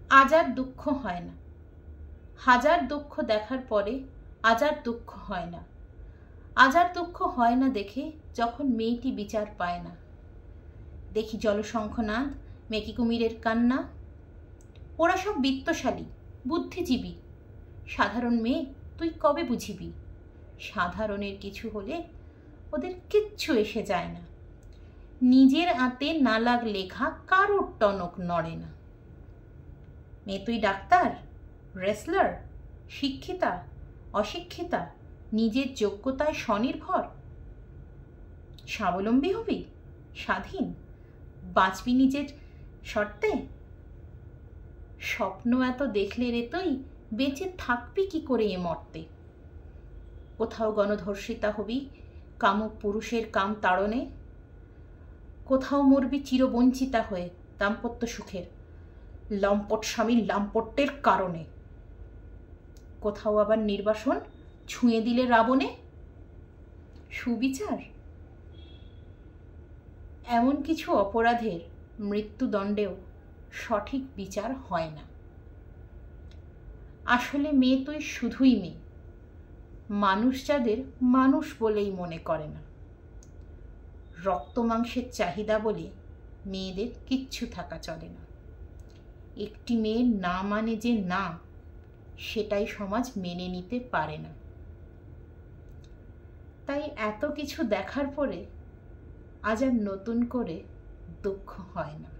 আজ আর দুঃখ হয় না। হাজার দুঃখ দেখার পরে আজ আর দুঃখ হয় না। আজ আর দুঃখ হয় না দেখে যখন মেয়েটি বিচার পায় না। দেখি জলশঙ্খনাদ, মেকি কুমিরের কান্না। ওরা সব বিত্তশালী, বুদ্ধিজীবী। সাধারণ মেয়ে তুই কবে বুঝিবি? সাধারণের কিছু হলে ওদের কিচ্ছু এসে যায় না। নিজের আঁতে না লাগলে ঘা কারোর টনক নড়ে না। মেয়ে তুই ডাক্তার, রেসলার, শিক্ষিতা, অশিক্ষিতা, নিজের যোগ্যতায় স্বনির্ভর। স্বাবলম্বী হবি, স্বাধীন, বাঁচবি নিজের শর্তে। স্বপ্ন এত দেখলে রে তুই বেঁচে থাকবি কি করে এ মর্তে? কোথাও গণধর্ষিতা হবি কামুক পুরুষের কাম তাড়নে, কোথাও মরবি চিরবঞ্চিতা হয়ে দাম্পত্য সুখের লম্পট স্বামীর লাম্পট্যের কারণে, কোথাও আবার নির্বাসন ছুঁয়ে দিলে রাবণে। সুবিচার? এমন কিছু অপরাধের মৃত্যুদণ্ডেও সঠিক বিচার হয় না। আসলে মেয়ে তুই শুধুই মেয়ে, মানুষ যাদের মানুষ বলেই মনে করে না। রক্ত মাংসের চাহিদা বলে মেয়েদের কিচ্ছু থাকা চলে না। একটি মেয়ের না মানে যে না, সেটাই সমাজ মেনে নিতে পারে না। তাই এত কিছু দেখার পরে আজ আর নতুন করে দুঃখ হয় না।